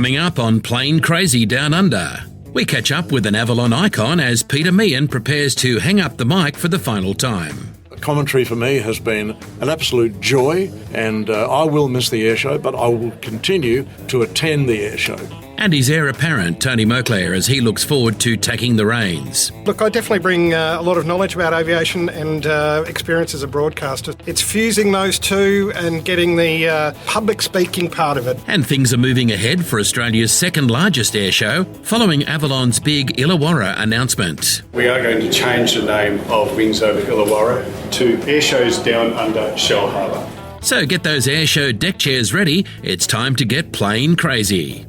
Coming up on Plane Crazy Down Under, we catch up with an Avalon icon as Peter Meehan prepares to hang up the mic for the final time. Commentary for me has been an absolute joy, and I will miss the airshow, but I will continue to attend the airshow. And his heir apparent, Tony Moclair, as he looks forward to taking the reins. Look, I definitely bring a lot of knowledge about aviation and experience as a broadcaster. It's fusing those two and getting the public speaking part of it. And things are moving ahead for Australia's second largest airshow, following Avalon's big Illawarra announcement. We are going to change the name of Wings Over Illawarra to Airshows Down Under Shellharbour. So get those airshow deck chairs ready. It's time to get plane crazy.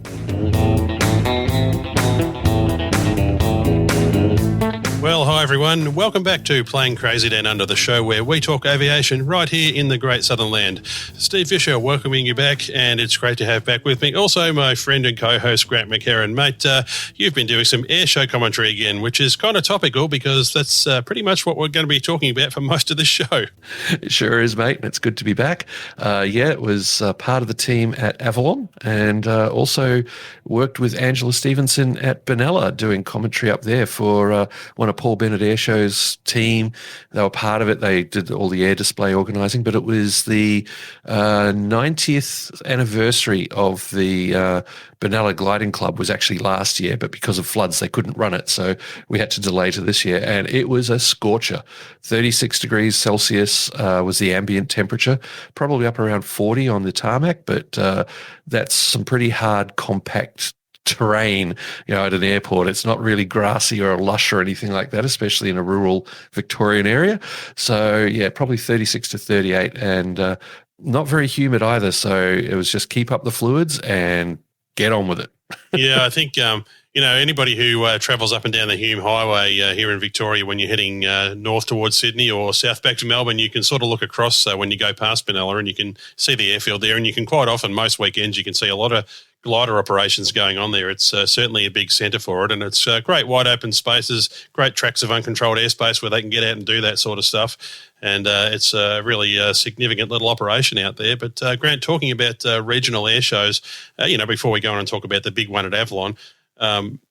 Well, hi everyone. Welcome back to Plane Crazy Down Under, the show where we talk aviation right here in the Great Southern Land. Steve Fisher welcoming you back, and it's great to have back with me also my friend and co-host Grant McHerron. Mate, you've been doing some airshow commentary again, which is kind of topical because that's pretty much what we're going to be talking about for most of the show. It sure is, mate, and it's good to be back. It was part of the team at Avalon, and also worked with Angela Stevenson at Biennial doing commentary up there for one of Paul Bennett Airshow's team. They were part of it. They did all the air display organising, but it was the 90th anniversary of the Biennial Gliding Club was actually last year, but because of floods, they couldn't run it. So we had to delay to this year, and it was a scorcher. 36 degrees Celsius was the ambient temperature, probably up around 40 on the tarmac, but that's some pretty hard, compact terrain, at an airport. It's not really grassy or lush or anything like that, especially in a rural Victorian area. So probably 36 to 38 and not very humid either. So it was just keep up the fluids and get on with it. Yeah, I think, anybody who travels up and down the Hume Highway here in Victoria when you're heading north towards Sydney or south back to Melbourne, you can sort of look across when you go past Benalla and you can see the airfield there, and you can quite often, most weekends, you can see a lot of glider operations going on there. It's certainly a big centre for it, and it's great wide open spaces, great tracks of uncontrolled airspace where they can get out and do that sort of stuff, and it's a really significant little operation out there. But Grant, talking about regional air shows, before we go on and talk about the big one at Avalon,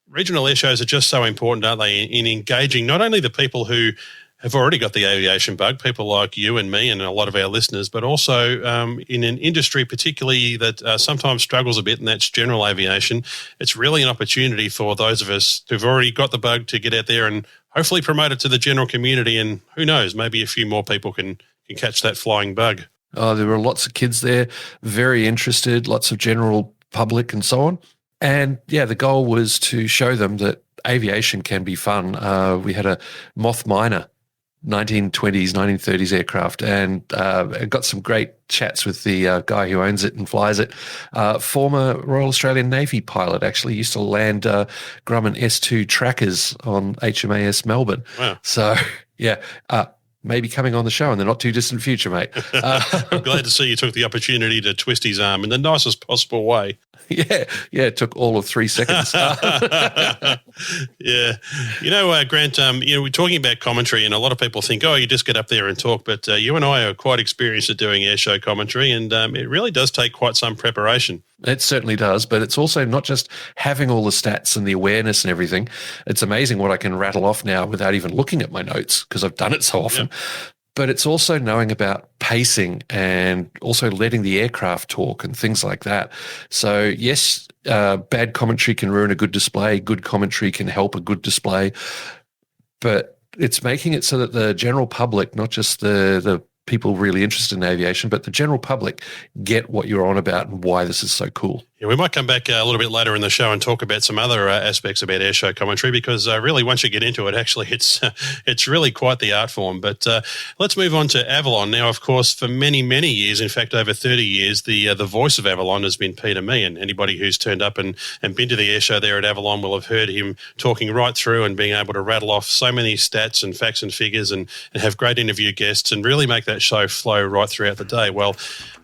regional air shows are just so important, aren't they, in engaging not only the people who have already got the aviation bug, people like you and me and a lot of our listeners, but also in an industry particularly that sometimes struggles a bit, and that's general aviation. It's really an opportunity for those of us who've already got the bug to get out there and hopefully promote it to the general community, and who knows, maybe a few more people can catch that flying bug. Oh, there were lots of kids there, very interested, lots of general public and so on. And the goal was to show them that aviation can be fun. We had a Moth Minor 1920s, 1930s aircraft, and got some great chats with the guy who owns it and flies it. Former Royal Australian Navy pilot, actually used to land Grumman S2 trackers on HMAS Melbourne. Wow. So, maybe coming on the show in the not too distant future, mate. I'm glad to see you took the opportunity to twist his arm in the nicest possible way. Yeah, it took all of 3 seconds. Yeah. Grant, we're talking about commentary, and a lot of people think, you just get up there and talk, but you and I are quite experienced at doing airshow commentary, and it really does take quite some preparation. It certainly does, but it's also not just having all the stats and the awareness and everything. It's amazing what I can rattle off now without even looking at my notes because I've done it so often. Yep. But it's also knowing about pacing and also letting the aircraft talk and things like that. So, yes, bad commentary can ruin a good display. Good commentary can help a good display. But it's making it so that the general public, not just the people really interested in aviation, but the general public get what you're on about and why this is so cool. Yeah, we might come back a little bit later in the show and talk about some other aspects about airshow commentary because really once you get into it, actually it's really quite the art form. But let's move on to Avalon. Now, of course, for many, many years, in fact, over 30 years, the voice of Avalon has been Peter Meehan. Anybody who's turned up and been to the airshow there at Avalon will have heard him talking right through and being able to rattle off so many stats and facts and figures and have great interview guests and really make that show flow right throughout the day. Well,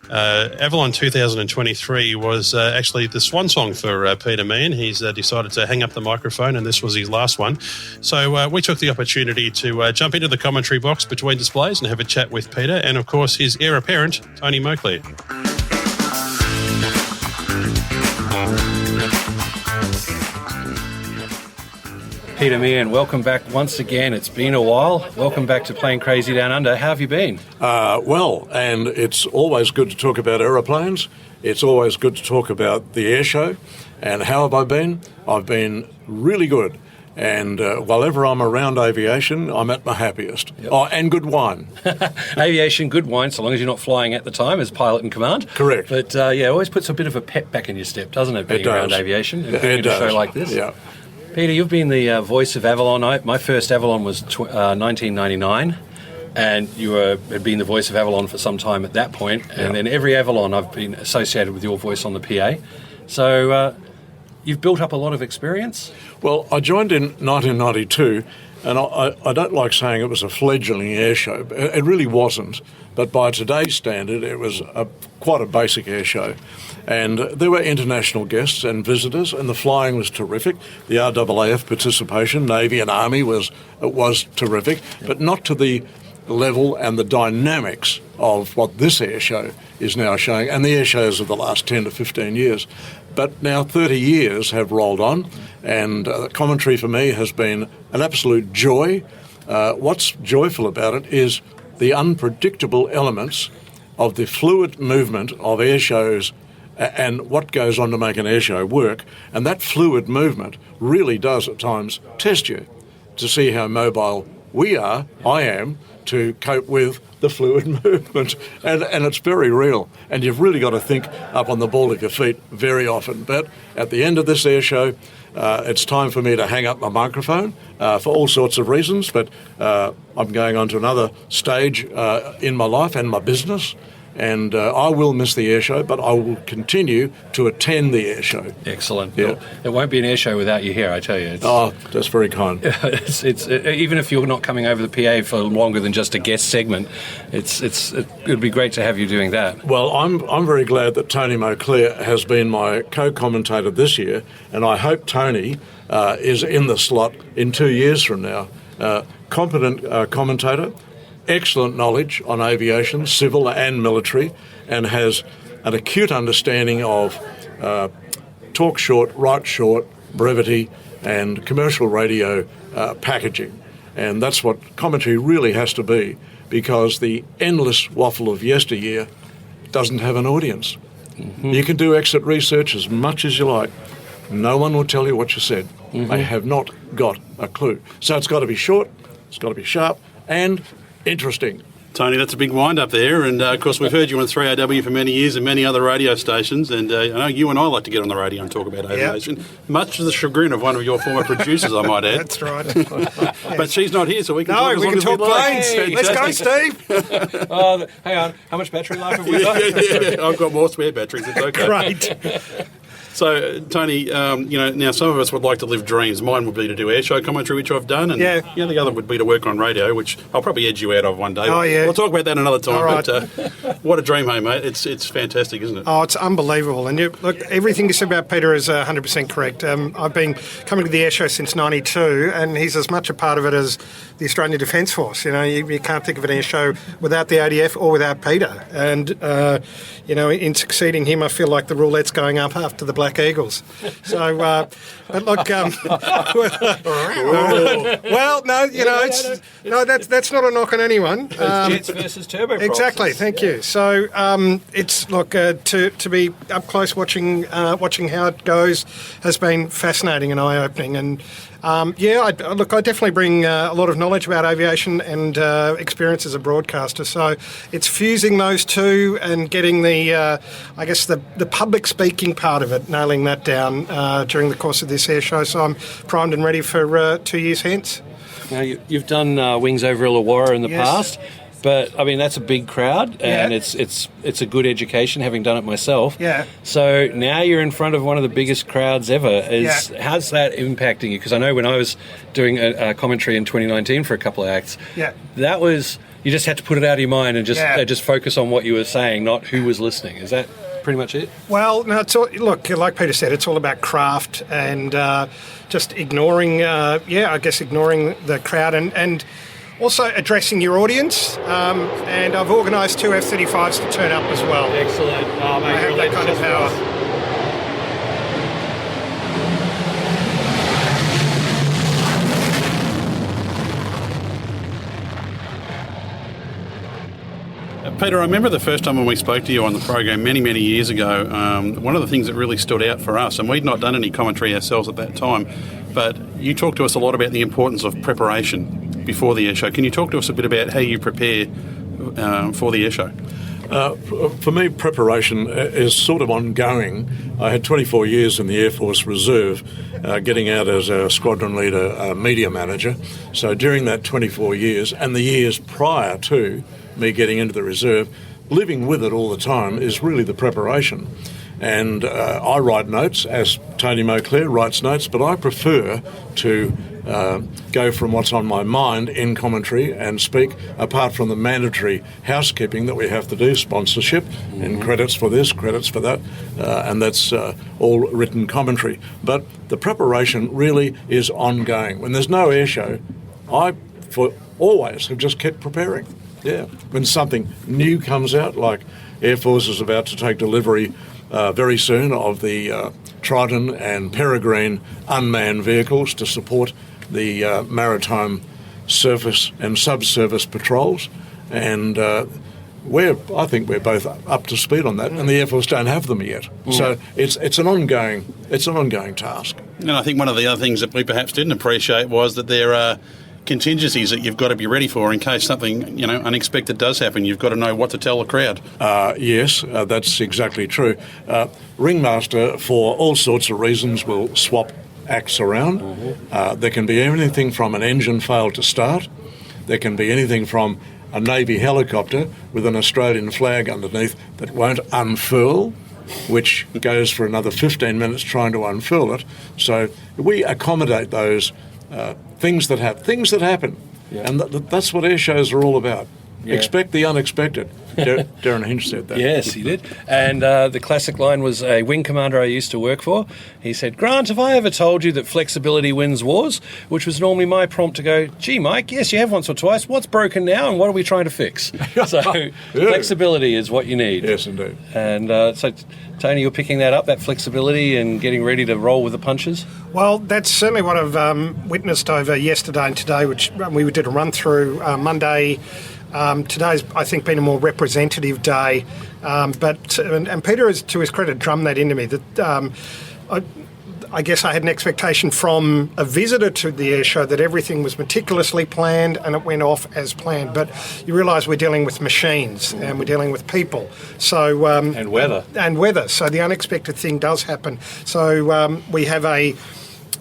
Avalon 2023 was actually the swan song for Peter Meehan. He's decided to hang up the microphone, and this was his last one. So we took the opportunity to jump into the commentary box between displays and have a chat with Peter and, of course, his heir apparent, Tony Moclair. Peter Meehan, welcome back once again. It's been a while. Welcome back to Playing Crazy Down Under. How have you been? Well, and it's always good to talk about aeroplanes. It's always good to talk about the air show. And how have I been? I've been really good. And whenever I'm around aviation, I'm at my happiest. Yep. Oh, and good wine. Aviation, good wine, so long as you're not flying at the time as pilot in command. Correct. But yeah, it always puts a bit of a pep back in your step, doesn't it, being around aviation and being in a show like this? Yeah. Peter, you've been the voice of Avalon. My first Avalon was 1999, and you had been the voice of Avalon for some time at that point. And then every Avalon I've been associated with your voice on the PA. So you've built up a lot of experience. Well, I joined in 1992, and I don't like saying it was a fledgling air show. It really wasn't. But by today's standard, it was quite a basic air show. And there were international guests and visitors, and the flying was terrific. The RAAF participation, Navy and Army, was terrific, but not to the level and the dynamics of what this air show is now showing, and the air shows of the last 10 to 15 years. But now 30 years have rolled on, and commentary for me has been an absolute joy. What's joyful about it is the unpredictable elements of the fluid movement of air shows and what goes on to make an air show work. And that fluid movement really does at times test you to see how mobile I am, to cope with the fluid movement. And it's very real. And you've really got to think up on the ball of your feet very often. But at the end of this air show, it's time for me to hang up my microphone for all sorts of reasons. But I'm going on to another stage in my life and my business. And I will miss the air show, but I will continue to attend the air show. Excellent. Yeah. Well, it won't be an air show without you here, I tell you. That's very kind. It's even if you're not coming over the PA for longer than just a guest segment, it'd be great to have you doing that. Well, I'm very glad that Tony Moclair has been my co-commentator this year, and I hope Tony is in the slot in 2 years from now. Competent commentator, excellent knowledge on aviation, civil and military, and has an acute understanding of talk short, write short, brevity, and commercial radio packaging. And that's what commentary really has to be, because the endless waffle of yesteryear doesn't have an audience. Mm-hmm. You can do exit research as much as you like. No one will tell you what you said. Mm-hmm. They have not got a clue. So it's got to be short, it's got to be sharp, and interesting. Tony, that's a big wind up there, and of course we've heard you on 3AW for many years and many other radio stations, and I know you and I like to get on the radio and talk about aviation, much to the chagrin of one of your former producers, I might add. That's right. But she's not here, so we can talk as long as talk we like. planes. Hey, let's go, Steve. Hang on, how much battery life have we got? Yeah, I've got more spare batteries, it's okay. Great. So, Tony, now some of us would like to live dreams. Mine would be to do air show commentary, which I've done, and the other would be to work on radio, which I'll probably edge you out of one day. Oh, yeah. We'll talk about that another time. All right. But what a dream, hey, mate. It's fantastic, isn't it? Oh, it's unbelievable. And look, everything you said about Peter is 100% correct. I've been coming to the air show since 92, and he's as much a part of it as the Australian Defence Force. You know, you can't think of an air show without the ADF or without Peter. And, in succeeding him, I feel like the roulette's going up after the Black Eagles. So, but look, well, no, that's not a knock on anyone. Jets versus turboprops. Exactly, thank you. So, it's to be up close watching how it goes has been fascinating and eye-opening, and I definitely bring a lot of knowledge about aviation and experience as a broadcaster. So it's fusing those two and getting the public speaking part of it, nailing that down during the course of this air show. So I'm primed and ready for 2 years hence. Now you've done Wings Over Illawarra in the past. But I mean, that's a big crowd, and it's a good education, having done it myself. Yeah. So now you're in front of one of the biggest crowds ever. How's that impacting you? Because I know when I was doing a commentary in 2019 for a couple of acts, that was, you just had to put it out of your mind and just focus on what you were saying, not who was listening. Is that pretty much it? Well, no. Look, like Peter said, it's all about craft and just ignoring the crowd and also addressing your audience, and I've organised 2 F-35s to turn up as well. Excellent. Oh, mate, I have that kind of power. Peter, I remember the first time when we spoke to you on the program many, many years ago, one of the things that really stood out for us, and we'd not done any commentary ourselves at that time, but you talked to us a lot about the importance of preparation before the airshow. Can you talk to us a bit about how you prepare for the airshow? For me, preparation is sort of ongoing. I had 24 years in the Air Force Reserve, getting out as a squadron leader, media manager. So during that 24 years and the years prior to me getting into the reserve, living with it all the time is really the preparation. And I write notes, as Tony Moclair writes notes, but I prefer to go from what's on my mind in commentary and speak, apart from the mandatory housekeeping that we have to do, sponsorship and credits for this, credits for that, and that's all written commentary. But the preparation really is ongoing. When there's no air show, I, for always, have just kept preparing. Yeah. When something new comes out, like Air Force is about to take delivery very soon of the Triton and Peregrine unmanned vehicles to support the maritime surface and subsurface patrols, and I think we're both up to speed on that, and the Air Force don't have them yet. So it's an ongoing task. And I think one of the other things that we perhaps didn't appreciate was that there are contingencies that you've got to be ready for in case something unexpected does happen. You've got to know what to tell the crowd. Yes, that's exactly true. Ringmaster, for all sorts of reasons, will swap acts around. There can be anything from an engine fail to start. There can be anything from a Navy helicopter with an Australian flag underneath that won't unfurl, which goes for another 15 minutes trying to unfurl it. So we accommodate those things that happen. Yeah. And that's what air shows are all about. Yeah. Expect the unexpected. Darren Hinch said that. Yes, he did. And the classic line was a wing commander I used to work for. He said, "Grant, have I ever told you that flexibility wins wars?" Which was normally my prompt to go, "Gee, Mike, yes, you have once or twice. What's broken now and what are we trying to fix?" So flexibility is what you need. Yes, indeed. And so, Tony, you're picking that up, that flexibility and getting ready to roll with the punches? Well, that's certainly what I've witnessed over yesterday and today, which we did a run-through Monday. Today's, I think, been a more representative day, but Peter has, to his credit, drummed that into me, that I guess I had an expectation from a visitor to the air show that everything was meticulously planned and it went off as planned. But you realise we're dealing with machines and we're dealing with people. So and weather. And weather. So the unexpected thing does happen. So we have a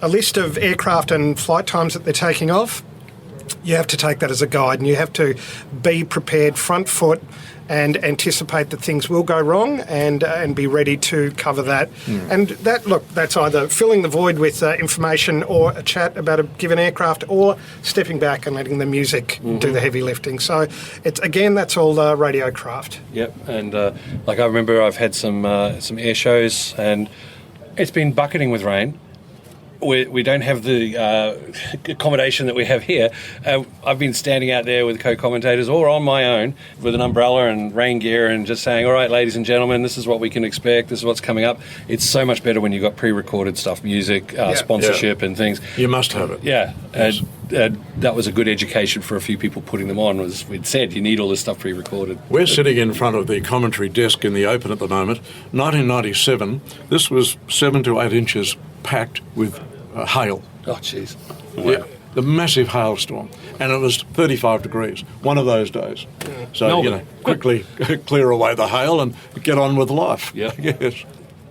list of aircraft and flight times that they're taking off. You have to take that as a guide, and you have to be prepared front foot and anticipate that things will go wrong and be ready to cover that. And that's either filling the void with information or a chat about a given aircraft, or stepping back and letting the music do the heavy lifting. So that's all radio craft. Yep, and I remember I've had some air shows and it's been bucketing with rain. We don't have the accommodation that we have here. I've been standing out there with co-commentators or on my own with an umbrella and rain gear and just saying, all right, ladies and gentlemen, this is what we can expect, this is what's coming up. It's so much better when you've got pre-recorded stuff, music, sponsorship and things. You must have it. Yeah, yes. That was a good education for a few people putting them on. We'd said you need all this stuff pre-recorded. We're sitting in front of the commentary desk in the open at the moment. 1997, this was 7 to 8 inches packed with hail. Oh, jeez. Wow. Yeah, the massive hailstorm. And it was 35 degrees, one of those days. So, quickly clear away the hail and get on with life. Yeah. Yes.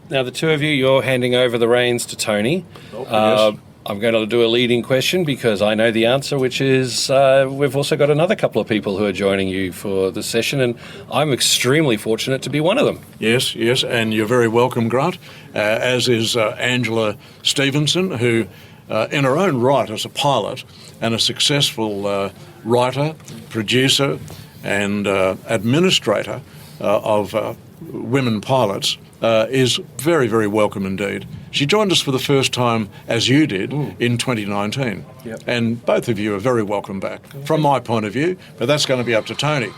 Now, the two of you, you're handing over the reins to Tony. Yes. I'm going to do a leading question because I know the answer, which is we've also got another couple of people who are joining you for the session, and I'm extremely fortunate to be one of them. Yes, and you're very welcome, Grant, as is Angela Stevenson, who, in her own right as a pilot and a successful writer, producer and administrator of women pilots, is very, very welcome indeed. She joined us for the first time, as you did, in 2019. Yep. And both of you are very welcome back, from my point of view, but that's going to be up to Tony.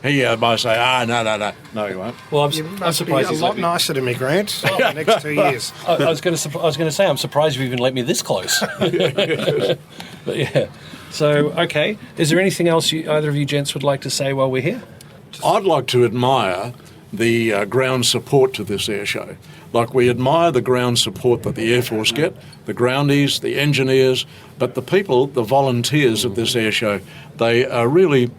He might say, no, you won't. Well, You must be a lot nicer to me, Grant, for the next 2 years. I was going to say, I'm surprised you even let me this close. But yeah. So, okay. Is there anything else either of you gents would like to say while we're here? I'd like to admire the ground support to this air show. Like, we admire the ground support that the Air Force get, the groundies, the engineers, but the people, the volunteers of this air show, they are really,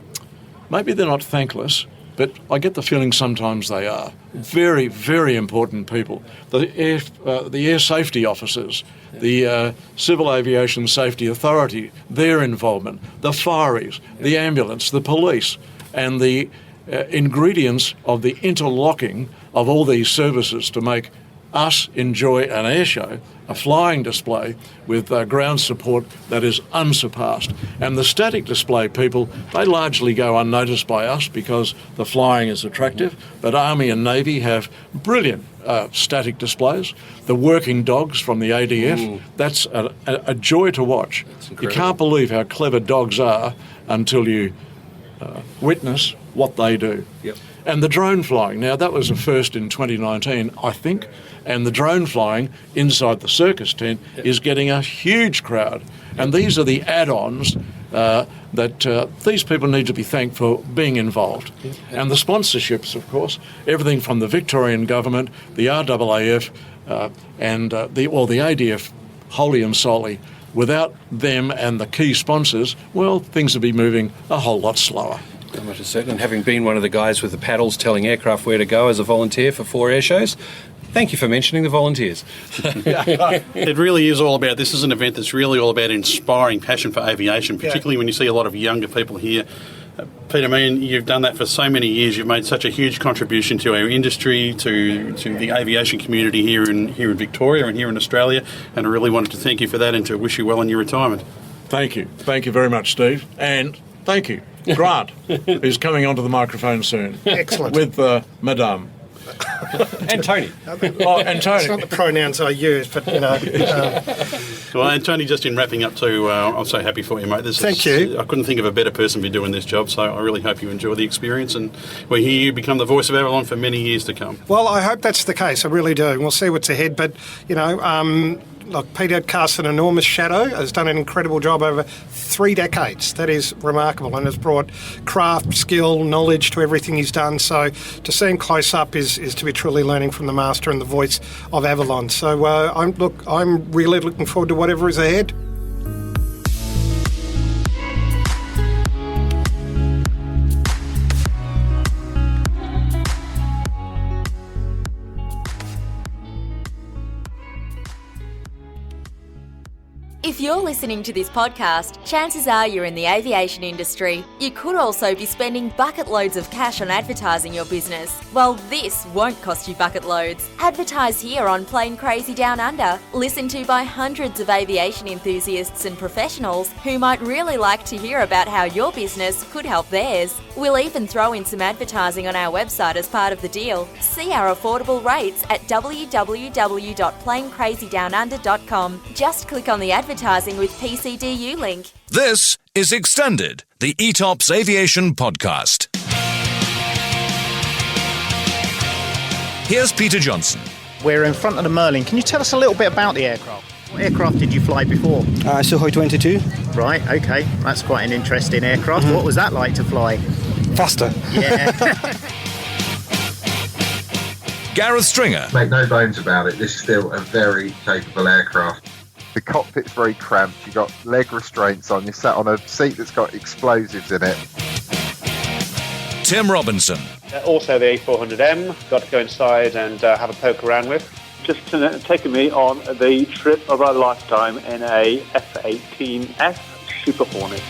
maybe they're not thankless, but I get the feeling sometimes they are. Very, very important people. The air safety officers, the Civil Aviation Safety Authority, their involvement, the fireys, the ambulance, the police, and the ingredients of the interlocking of all these services to make us enjoy an air show, a flying display with ground support that is unsurpassed. And the static display people, they largely go unnoticed by us because the flying is attractive, but Army and Navy have brilliant static displays. The working dogs from the ADF, that's a joy to watch. You can't believe how clever dogs are until you witness what they do. Yep. And the drone flying. Now, that was a first in 2019, I think, and the drone flying inside the circus tent is getting a huge crowd. And these are the add-ons that these people need to be thanked for being involved. And the sponsorships, of course, everything from the Victorian government, the RAAF, and the ADF, wholly and solely. Without them and the key sponsors, well, things would be moving a whole lot slower. I'm not certain. And having been one of the guys with the paddles telling aircraft where to go as a volunteer for 4 air shows, thank you for mentioning the volunteers. It really is all about, this is an event that's really all about inspiring passion for aviation, particularly when you see a lot of younger people here. Peter Meehan, you've done that for so many years. You've made such a huge contribution to our industry, to the aviation community here in Victoria and here in Australia, and I really wanted to thank you for that and to wish you well in your retirement. Thank you. Thank you very much, Steve. And thank you, Grant, who's coming onto the microphone soon. Excellent. With Madame. And Tony. And Tony. It's not the pronouns I use, but, you know. Well, and Tony, just in wrapping up too, I'm so happy for you, mate. Thank you. I couldn't think of a better person to be doing this job, so I really hope you enjoy the experience and we hear you become the voice of Avalon for many years to come. Well, I hope that's the case. I really do. We'll see what's ahead. But, you know, look, Peter casts an enormous shadow, has done an incredible job over 3 decades. That is remarkable and has brought craft, skill, knowledge to everything he's done. So to see him close up is to be truly learning from the master and the voice of Avalon. So I'm really looking forward to whatever is ahead. If you're listening to this podcast, chances are you're in the aviation industry. You could also be spending bucket loads of cash on advertising your business. Well, this won't cost you bucket loads. Advertise here on Plane Crazy Down Under, listened to by hundreds of aviation enthusiasts and professionals who might really like to hear about how your business could help theirs. We'll even throw in some advertising on our website as part of the deal. See our affordable rates at www.planecrazydownunder.com. Just click on the advertising with PCDU link. This is Extended, the ETOPS Aviation Podcast. Here's Peter Johnson. We're in front of the Merlin. Can you tell us a little bit about the aircraft? What aircraft did you fly before? Sukhoi 22. Right, okay. That's quite an interesting aircraft. What was that like to fly? Faster. Yeah. Gareth Stringer. Make no bones about it, this is still a very capable aircraft. The cockpit's very cramped, you've got leg restraints on, you're sat on a seat that's got explosives in it. Tim Robinson. Also the A400M, got to go inside and have a poke around with. Just taking me on the trip of a lifetime in a F-18F Super Hornet.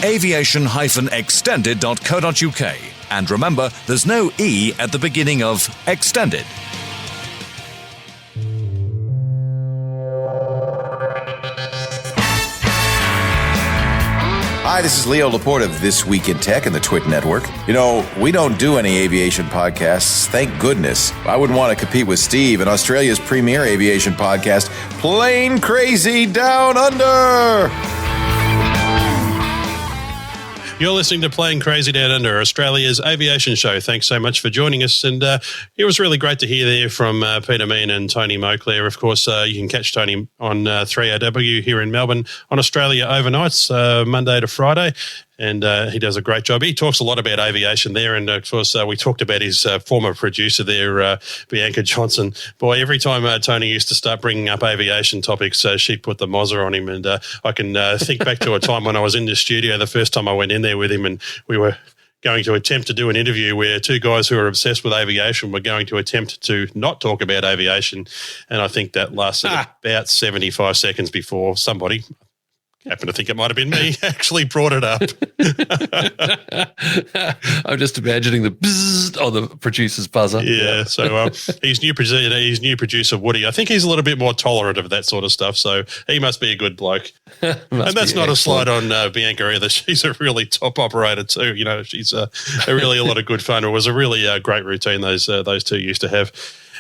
Aviation-extended.co.uk. And remember, there's no E at the beginning of Extended. Hi, this is Leo Laporte of This Week in Tech and the Twit Network. You know, we don't do any aviation podcasts, thank goodness. I wouldn't want to compete with Steve and Australia's premier aviation podcast, Plane Crazy Down Under. You're listening to Plane Crazy Down Under, Australia's aviation show. Thanks so much for joining us. And it was really great to hear there from Peter Meehan and Tony Moclair. Of course, you can catch Tony on 3AW here in Melbourne on Australia overnights, Monday to Friday. and he does a great job. He talks a lot about aviation there, and of course we talked about his former producer there, Bianca Johnson. Boy, every time Tony used to start bringing up aviation topics, she'd put the mozzer on him, and I can think back to a time when I was in the studio the first time I went in there with him, and we were going to attempt to do an interview where two guys who are obsessed with aviation were going to attempt to not talk about aviation, and I think that lasted about 75 seconds before somebody, happen to think it might have been me, actually brought it up. I'm just imagining the bzzz on the producer's buzzer. Yeah, so his new producer, Woody, I think he's a little bit more tolerant of that sort of stuff, so he must be a good bloke. And that's not a slight on Bianca either. She's a really top operator too. You know, she's really a lot of good fun. It was a really great routine those two used to have.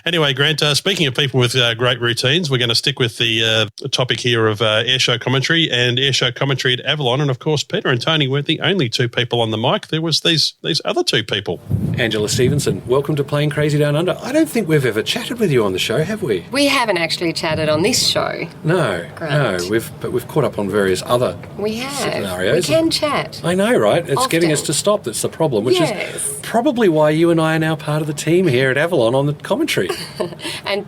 Anyway, Grant, speaking of people with great routines, we're going to stick with the topic here of airshow commentary and airshow commentary at Avalon. And, of course, Peter and Tony weren't the only two people on the mic. There was these other two people. Angela Stevenson, welcome to Playing Crazy Down Under. I don't think we've ever chatted with you on the show, have we? We haven't actually chatted on this show. No, Grant. no. We've caught up on various other scenarios. We can chat. I know, right? It's Often. getting us to stop that's the problem, which is probably why you and I are now part of the team here at Avalon on the commentary. And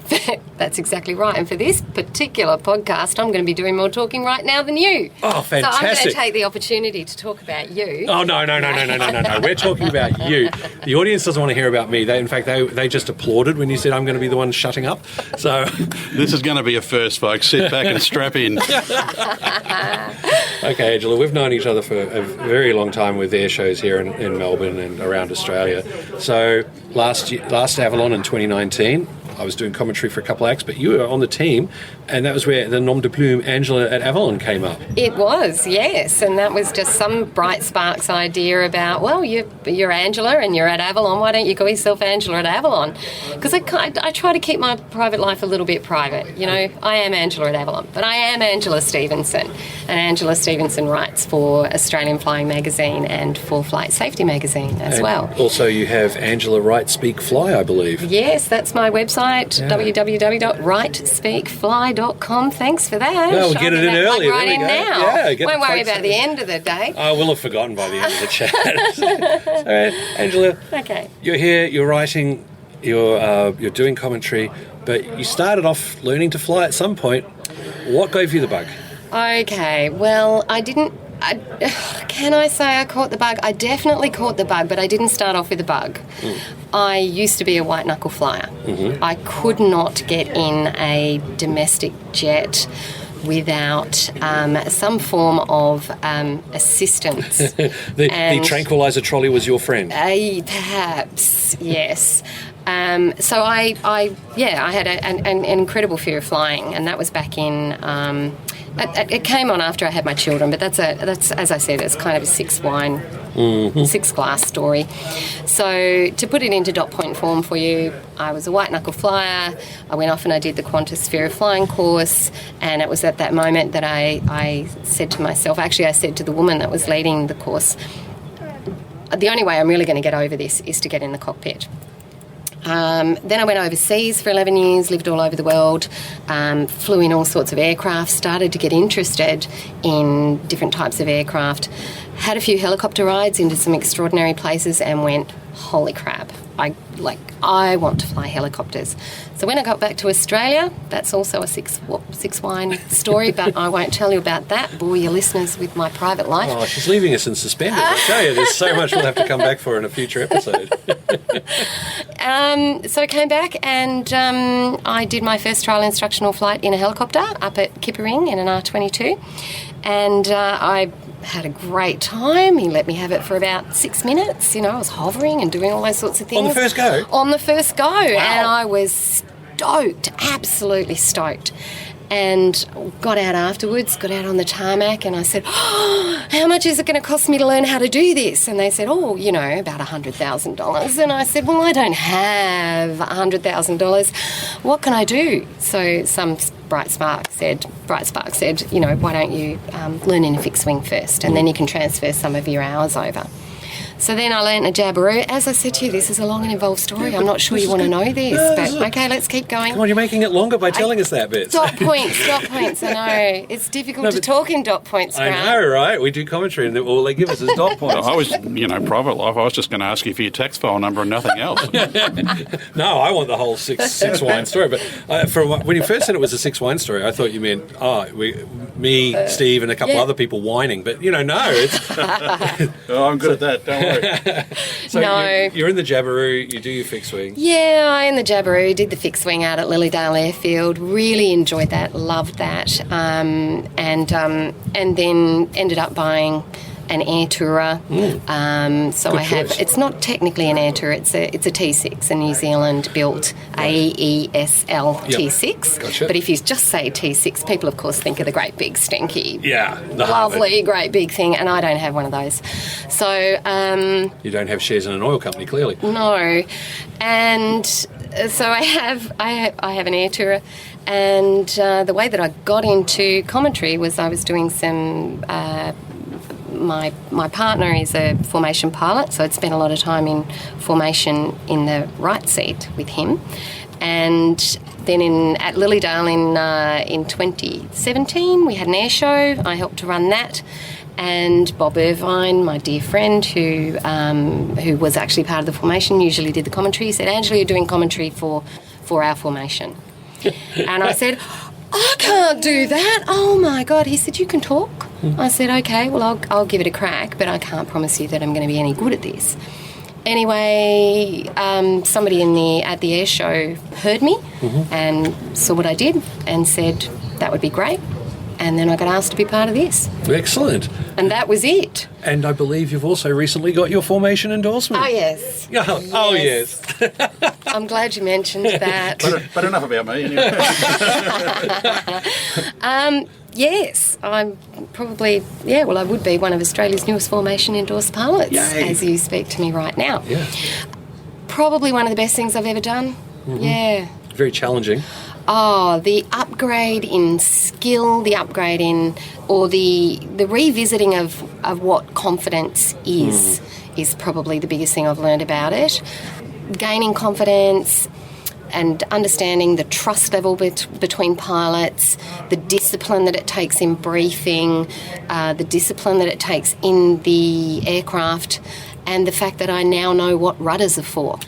that's exactly right. And for this particular podcast, I'm going to be doing more talking right now than you. Oh, fantastic. So I'm going to take the opportunity to talk about you. Oh, no. We're talking about you. The audience doesn't want to hear about me. They just applauded when you said I'm going to be the one shutting up. So this is going to be a first, folks. Sit back and strap in. Okay, Angela, we've known each other for a very long time with air shows here in Melbourne and around Australia. So last Avalon in 2019, I was doing commentary for a couple of acts, but you were on the team, and that was where the nom de plume Angela at Avalon came up. It was, yes, and that was just some bright sparks idea about, well, you're Angela and you're at Avalon, why don't you call yourself Angela at Avalon? Because I try to keep my private life a little bit private. You know, I am Angela at Avalon, but I am Angela Stevenson, and Angela Stevenson writes for Australian Flying Magazine and for Flight Safety Magazine as well. Also, you have Angela Write Speak Fly, I believe. Yes, that's my website, www.writespeakfly.com. Thanks for that. Well, we'll get it in early. Right in now. Yeah, won't worry about the end of the day. I will have forgotten by the end of the chat. All right, Angela. Okay. You're here. You're writing. You're doing commentary, but you started off learning to fly at some point. What gave you the bug? Okay. Well, I didn't. Can I say I caught the bug? I definitely caught the bug, but I didn't start off with a bug. I used to be a white knuckle flyer. Mm-hmm. I could not get in a domestic jet without some form of assistance. The tranquilizer trolley was your friend? Perhaps, yes. So I had an incredible fear of flying, and that was back in. It came on after I had my children, but that's as I said, it's kind of a six glass story. So to put it into dot point form for you, I was a white knuckle flyer. I went off and I did the Qantas Fear of Flying course, and it was at that moment that I said to myself, actually I said to the woman that was leading the course, the only way I'm really going to get over this is to get in the cockpit. Then I went overseas for 11 years, lived all over the world, flew in all sorts of aircraft, started to get interested in different types of aircraft, had a few helicopter rides into some extraordinary places and went, holy crap, I want to fly helicopters. So when I got back to Australia, that's also a six wine story, but I won't tell you about that, bore your listeners with my private life. Oh, she's leaving us in suspended. I tell you, there's so much we'll have to come back for in a future episode. So I came back and I did my first trial instructional flight in a helicopter up at Kippering in an R-22, and I had a great time. He let me have it for about 6 minutes. You know, I was hovering and doing all those sorts of things. On the first go? On the first go. Wow. And I was stoked, absolutely stoked. And got out afterwards, got out on the tarmac, and I said, how much is it going to cost me to learn how to do this? And they said, about $100,000. And I said, well, I don't have $100,000. What can I do? So some bright spark said, why don't you learn in a fixed wing first, and then you can transfer some of your hours over. So then I learnt a jabberoo. As I said to you, this is a long and involved story. I'm not sure you want to know this, but okay, let's keep going. Come on, you're making it longer by telling us that bit. Dot points. I know. It's difficult to talk in dot points, Grant. I know, right? We do commentary and all they give us is dot points. I was, private life, I was just going to ask you for your tax file number and nothing else. No, I want the whole six wine story. But when you first said it was a 6 wine story, I thought you meant, me, Steve, and a couple other people whining. But, no, it's... I'm good at that, don't worry. So no. You're in the jabberoo, you do your fixed wing. Yeah, I in the jabberoo, did the fixed wing out at Lilydale Airfield, really enjoyed that, loved that, and then ended up buying an air tourer. So Good I have. choice. It's not technically an air tourer. It's a T6, a New Zealand built AESL T6. Gotcha. But if you just say T6, people of course think of the great big stinky, The lovely, great big thing, and I don't have one of those. So You don't have shares in an oil company, clearly. no, and so I have an air tourer. And the way that I got into commentary was I was doing some. My partner is a formation pilot, so I'd spent a lot of time in formation in the right seat with him. And then at Lilydale in 2017, we had an air show. I helped to run that. And Bob Irvine, my dear friend, who was actually part of the formation, usually did the commentary, he said, "Angela, you're doing commentary for our formation." And I said, "I can't do that." "Oh my God." He said, "You can talk." I said, "Okay, well, I'll give it a crack, but I can't promise you that I'm going to be any good at this." Anyway, somebody at the air show heard me and saw what I did and said that would be great. And then I got asked to be part of this. Excellent. And that was it. And I believe you've also recently got your formation endorsement. Oh, yes. Oh, yes. I'm glad you mentioned that. But enough about me, anyway. Yes, I'm probably, I would be one of Australia's newest formation endorsed pilots. Yay. As you speak to me right now. Yeah. Probably one of the best things I've ever done. Yeah. Very challenging. Oh, the upgrade in skill, the upgrade in, or the revisiting of what confidence is probably the biggest thing I've learned about it. Gaining confidence and understanding the trust level between pilots, the discipline that it takes in briefing, the discipline that it takes in the aircraft, and the fact that I now know what rudders are for.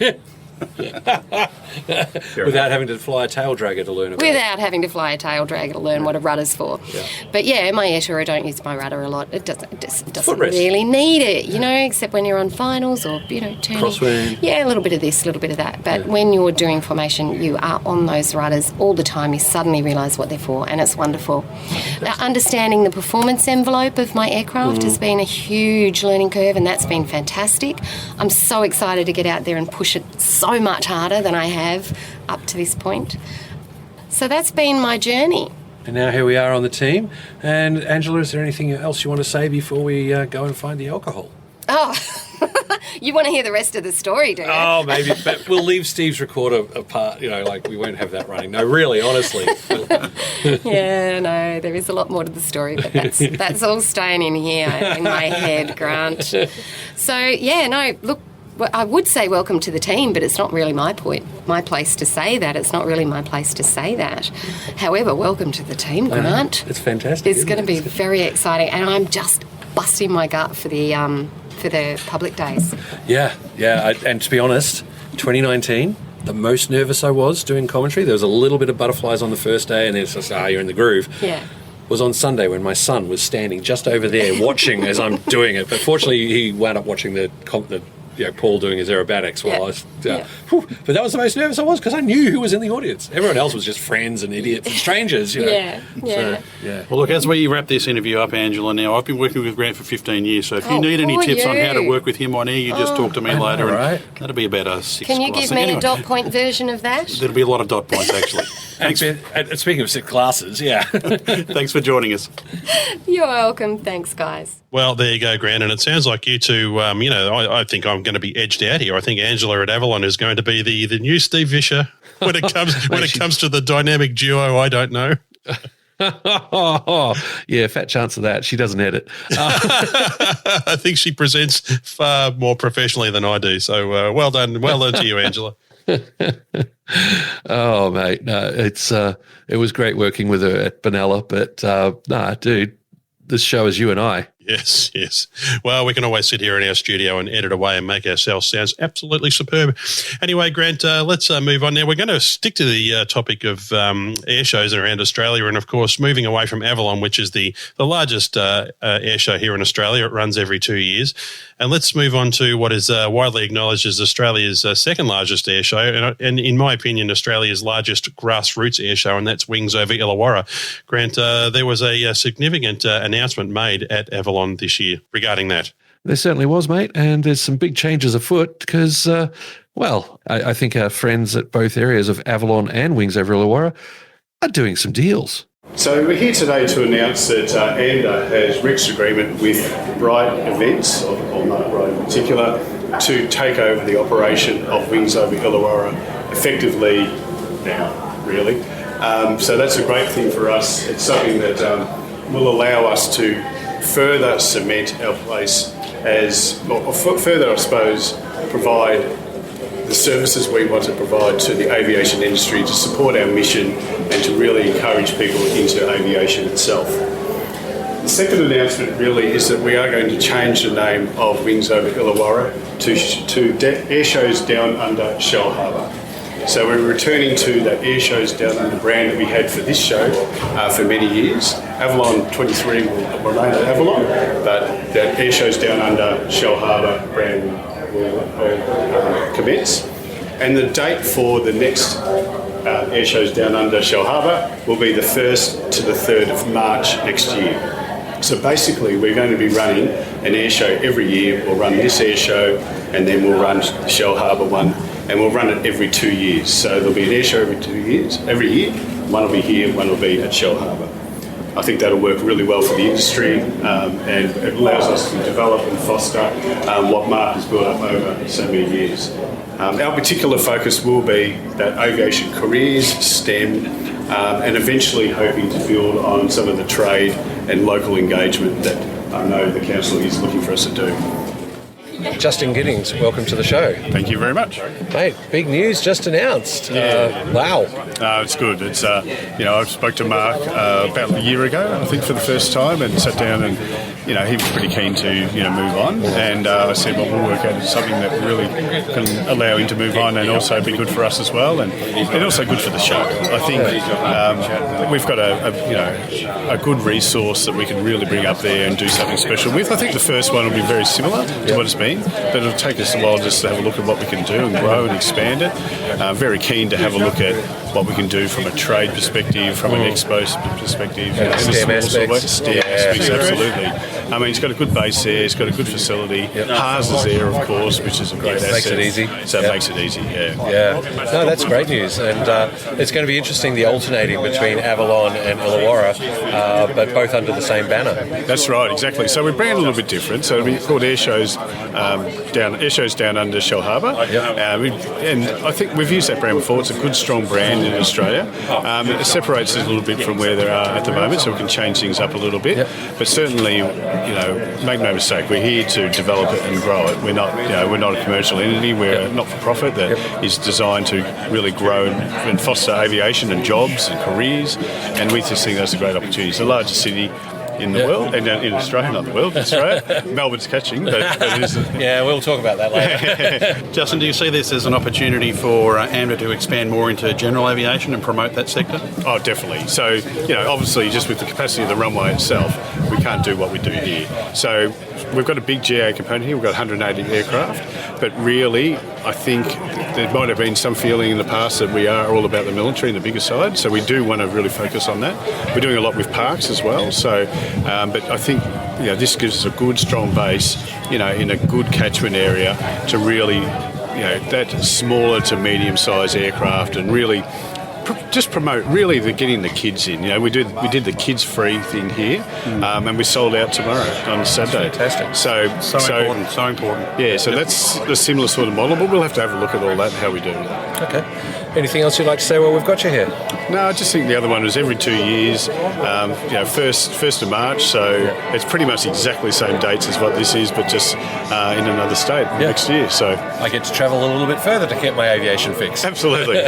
Without having to fly a tail dragger to learn about it. Without having to fly a tail dragger to learn what a rudder's for. Yeah. But my air tourer, I don't use my rudder a lot. It doesn't Footrest. really need it, except when you're on finals or, turning. Crosswind. Yeah, a little bit of this, a little bit of that. But when you're doing formation, you are on those rudders all the time. You suddenly realise what they're for, and it's wonderful. Understanding the performance envelope of my aircraft has been a huge learning curve, and that's been fantastic. I'm so excited to get out there and push it so much harder than I have up to this point. So that's been my journey. And now here we are on the team. And Angela, is there anything else you want to say before we go and find the alcohol? Oh, you want to hear the rest of the story, do you? Oh, maybe, but we'll leave Steve's recorder apart, we won't have that running. No, really, honestly. Yeah, no, there is a lot more to the story, but that's all staying in here, in my head, Grant. So, look, I would say welcome to the team, but it's not really my place to say that. It's not really my place to say that. However, welcome to the team, Grant. It's fantastic. It's going to be very exciting, and I'm just busting my gut for the public days. Yeah. And to be honest, 2019, the most nervous I was doing commentary, there was a little bit of butterflies on the first day, and then it's just, you're in the groove. Yeah. Was on Sunday when my son was standing just over there watching as I'm doing it. But fortunately, he wound up watching the Paul doing his aerobatics while I was... But that was the most nervous I was because I knew who was in the audience. Everyone else was just friends and idiots and strangers, Yeah. Well, look, as we wrap this interview up, Angela, now, I've been working with Grant for 15 years, so if you need any tips on how to work with him on air, you just talk to me later, and that'll be about a 6 Can you give me a dot point version of that? There'll be a lot of dot points, actually. Thanks. Speaking of 6 classes, Thanks for joining us. You're welcome. Thanks, guys. Well, there you go, Grant. And it sounds like you two, I think I'm going to be edged out here. I think Angela at Avalon is going to be the new Steve Vischer when it comes to the dynamic duo. I don't know. Yeah, fat chance of that. She doesn't edit. I think she presents far more professionally than I do. So well done to you, Angela. Oh, mate, no, it was great working with her at Benalla, but dude, this show is you and I. Yes. Well, we can always sit here in our studio and edit away and make ourselves sound absolutely superb. Anyway, Grant, let's move on now. We're going to stick to the topic of air shows around Australia and, of course, moving away from Avalon, which is the largest air show here in Australia. It runs every 2 years. And let's move on to what is widely acknowledged as Australia's second largest air show and, in my opinion, Australia's largest grassroots air show, and that's Wings Over Illawarra. Grant, there was a significant announcement made at Avalon this year regarding that. There certainly was, mate, and there's some big changes afoot because, I think our friends at both areas of Avalon and Wings Over Illawarra are doing some deals. So we're here today to announce that AMDA has reached agreement with Bright Events, or Mark Bright in particular, to take over the operation of Wings Over Illawarra effectively now, really. So that's a great thing for us. It's something that will allow us to further cement our place further, I suppose, provide the services we want to provide to the aviation industry to support our mission and to really encourage people into aviation itself. The second announcement really is that we are going to change the name of Wings Over Illawarra to Airshows Down Under Shellharbour. So we're returning to that Airshows Down Under brand that we had for this show for many years. Avalon 23 will remain at Avalon, but that Airshows Down Under Shellharbour brand will commence. And the date for the next Airshows Down Under Shellharbour will be the 1st to the 3rd of March next year. So basically we're going to be running an air show every year. We'll run this air show and then we'll run the Shellharbour one, and we'll run it every 2 years. So there'll be an air show every year. One will be here, one will be at Shellharbour. I think that'll work really well for the industry, and it allows us to develop and foster what Mark has built up over so many years. Our particular focus will be that aviation careers, STEM, and eventually hoping to build on some of the trade and local engagement that I know the council is looking for us to do. Justin Giddings, welcome to the show. Thank you very much. Mate, big news just announced. Wow. It's good. It's I spoke to Mark about a year ago, I think, for the first time, and sat down and he was pretty keen to move on, and I said, well, we'll work out something that really can allow him to move on and also be good for us as well, and also good for the show. I think we've got a good resource that we can really bring up there and do something special with. I think the first one will be very similar to what it's been, but it'll take us a while just to have a look at what we can do and grow and expand it. Very keen to have a look at what we can do from a trade perspective, from an expo perspective. STEM aspects. STEM aspects, absolutely. I mean, it's got a good base there, it's got a good facility. Haas is there, of course, which is a great asset. Makes it easy. So it makes it easy, yeah. No, that's great news. And it's going to be interesting, the alternating between Avalon and Illawarra, but both under the same banner. That's right, exactly. So we brand a little bit different. So it'll be called Airshows Down Under Shellharbour. And I think we've used that brand before. It's a good, strong brand in Australia. It separates us a little bit from where they are at the moment, so we can change things up a little bit. But certainly, make no mistake, we're here to develop it and grow it. We're not a commercial entity. We're a not-for-profit that is designed to really grow and foster aviation and jobs and careers. And we just think that's a great opportunity. It's the largest city in the world, and in Australia, not the world, Australia. Melbourne's catching, but it is. Yeah, we'll talk about that later. Justin, do you see this as an opportunity for AMDA to expand more into general aviation and promote that sector? Oh, definitely. So, obviously, just with the capacity of the runway itself, we can't do what we do here. So we've got a big GA component here. We've got 180 aircraft, but really, I think there might have been some feeling in the past that we are all about the military and the bigger side, so we do want to really focus on that. We're doing a lot with parks as well, so but I think this gives us a good, strong base, in a good catchment area to really, that smaller to medium-sized aircraft and really just promote really getting the kids in. We did the kids free thing here, and we sold out tomorrow on Saturday. Fantastic. So important. Yeah, so that's the similar sort of model, but we'll have to have a look at all that and how we do it. Okay. anything else you'd like to say while we've got you here? No, I just think the other one was every 2 years, first of March, so it's pretty much exactly the same dates as what this is, but just in another state next year. So I get to travel a little bit further to get my aviation fix. Absolutely.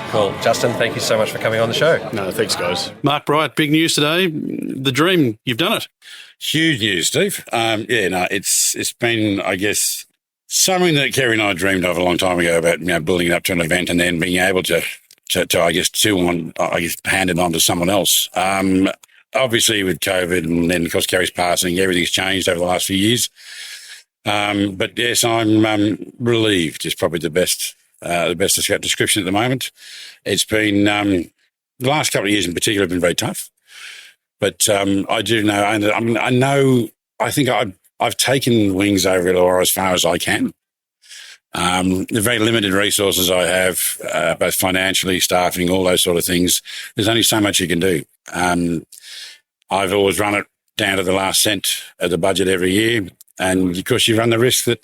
Cool. Justin, thank you so much for coming on the show. No, thanks, guys. Mark Bright, big news today. The dream, you've done it. Huge news, Steve. It's been, I guess, something that Kerry and I dreamed of a long time ago about, building it up to an event and then being able to hand it on to someone else. Obviously with COVID and then, of course, Kerry's passing, everything's changed over the last few years. But yes, I'm relieved is probably the best description at the moment. It's been, the last couple of years in particular have been very tough. But I do know, I think I've taken Wings Over Illawarra as far as I can. The very limited resources I have, both financially, staffing, all those sort of things, there's only so much you can do. I've always run it down to the last cent of the budget every year. And of course, you run the risk that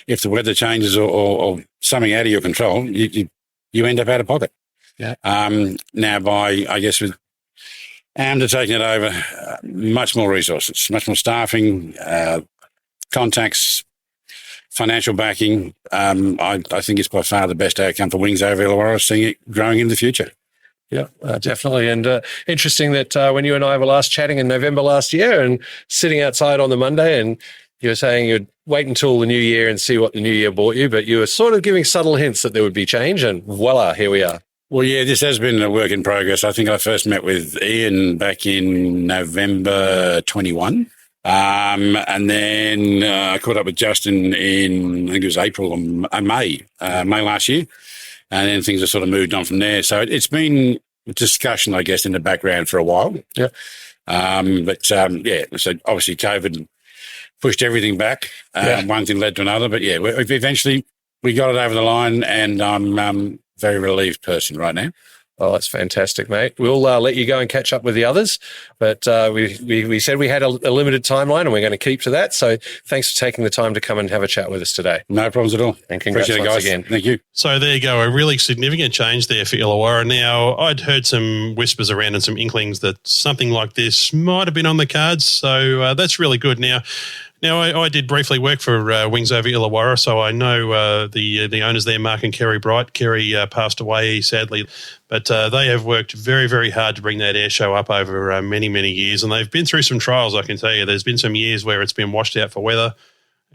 if the weather changes or something out of your control, you end up out of pocket. Yeah. Now, with AMDA taking it over, much more resources, much more staffing, contacts, financial backing. I think it's by far the best outcome for Wings Over Illawarra, seeing it growing in the future. Yeah, definitely. And interesting that when you and I were last chatting in November last year and sitting outside on the Monday, and you were saying you'd wait until the new year and see what the new year brought you, but you were sort of giving subtle hints that there would be change, and voila, here we are. Well, yeah, this has been a work in progress. I think I first met with Ian back in November 21. And then I caught up with Justin in, I think it was April or May last year. And then things have sort of moved on from there. So it's been a discussion, I guess, in the background for a while. Yeah. So obviously COVID pushed everything back. One thing led to another. But yeah, eventually we got it over the line, and I'm very relieved person right now. Oh, that's fantastic, mate. We'll let you go and catch up with the others. But we said we had a limited timeline, and we're going to keep to that. So thanks for taking the time to come and have a chat with us today. No problems at all. And congrats once guys. again. Thank you. So there you go, a really significant change there for Illawarra. Now, I'd heard some whispers around and some inklings that something like this might have been on the cards. So that's really good. Now, I did briefly work for Wings Over Illawarra, so I know the owners there, Mark and Kerry Bright. Kerry passed away, sadly, but they have worked very, very hard to bring that air show up over many, many years, and they've been through some trials, I can tell you. There's been some years where it's been washed out for weather,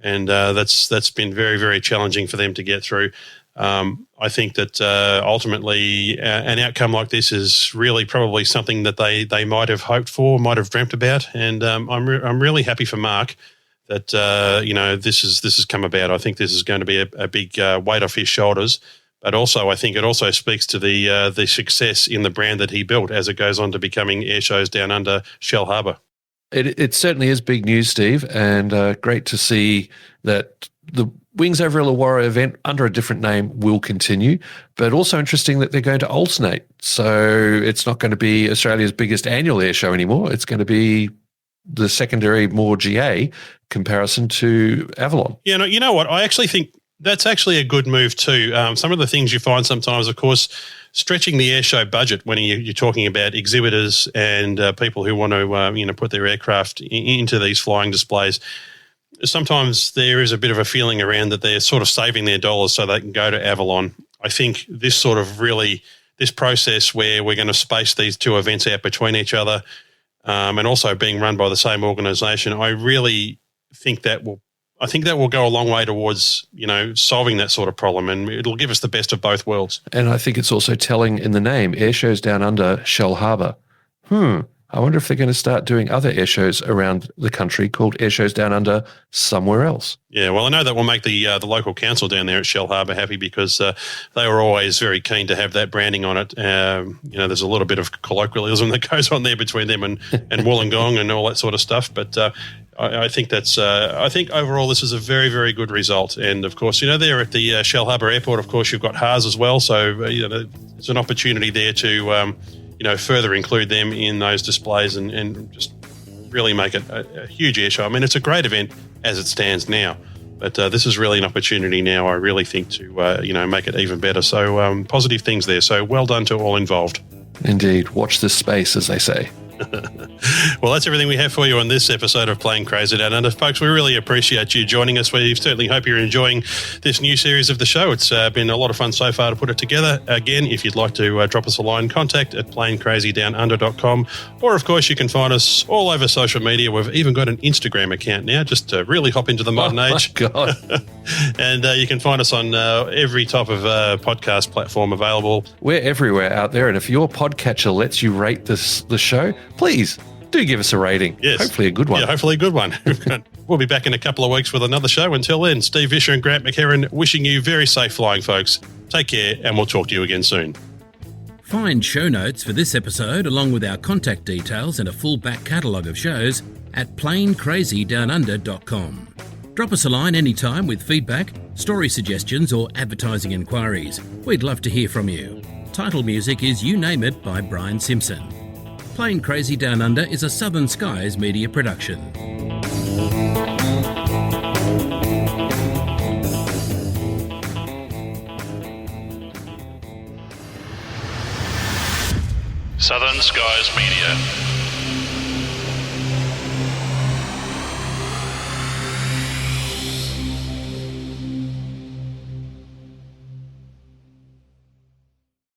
and that's been very, very challenging for them to get through. I think that ultimately an outcome like this is really probably something that they might have hoped for, might have dreamt about, and I'm really happy for Mark that this has come about. I think this is going to be a big weight off his shoulders, but also I think it also speaks to the success in the brand that he built as it goes on to becoming Airshows Down Under, Shellharbour. It certainly is big news, Steve, and great to see that the Wings Over Illawarra event under a different name will continue, but also interesting that they're going to alternate. So it's not going to be Australia's biggest annual air show anymore. It's going to be the secondary, more GA comparison to Avalon. Yeah, no, you know what? I actually think that's actually a good move too. Some of the things you find sometimes, of course, stretching the airshow budget when you're talking about exhibitors and people who want to put their aircraft into these flying displays. Sometimes there is a bit of a feeling around that they're sort of saving their dollars so they can go to Avalon. I think this process where we're going to space these two events out between each other, and also being run by the same organisation, I really think that will go a long way towards, solving that sort of problem, and it'll give us the best of both worlds. And I think it's also telling in the name, Airshows Down Under, Shellharbour. I wonder if they're going to start doing other air shows around the country called Airshows Down Under somewhere else. Yeah, well, I know that will make the local council down there at Shellharbour happy because they were always very keen to have that branding on it. There's a little bit of colloquialism that goes on there between them and Wollongong and all that sort of stuff. But I think I think overall this is a very, very good result. And of course, there at the Shellharbour Airport, of course, you've got Haas as well. So it's an opportunity there to further include them in those displays and just really make it a huge air show. I mean, it's a great event as it stands now, But this is really an opportunity now, I really think, to make it even better. So positive things there. So well done to all involved. Indeed. Watch this space, as they say. Well, that's everything we have for you on this episode of Playing Crazy Down Under. Folks, we really appreciate you joining us. We certainly hope you're enjoying this new series of the show. It's been a lot of fun so far to put it together. Again, if you'd like to drop us a line, contact at playingcrazydownunder.com. Or, of course, you can find us all over social media. We've even got an Instagram account now, just to really hop into the modern age. Oh, my God. And you can find us on every type of podcast platform available. We're everywhere out there, and if your podcatcher lets you rate the show, please do give us a rating. Yes. Hopefully a good one. Yeah, hopefully a good one. We'll be back in a couple of weeks with another show. Until then, Steve Vischer and Grant McHerron wishing you very safe flying, folks. Take care, and we'll talk to you again soon. Find show notes for this episode along with our contact details and a full back catalogue of shows at planecrazydownunder.com. Drop us a line anytime with feedback, story suggestions or advertising inquiries. We'd love to hear from you. Title music is You Name It by Brian Simpson. Playing Crazy Down Under is a Southern Skies media production. Southern Skies Media.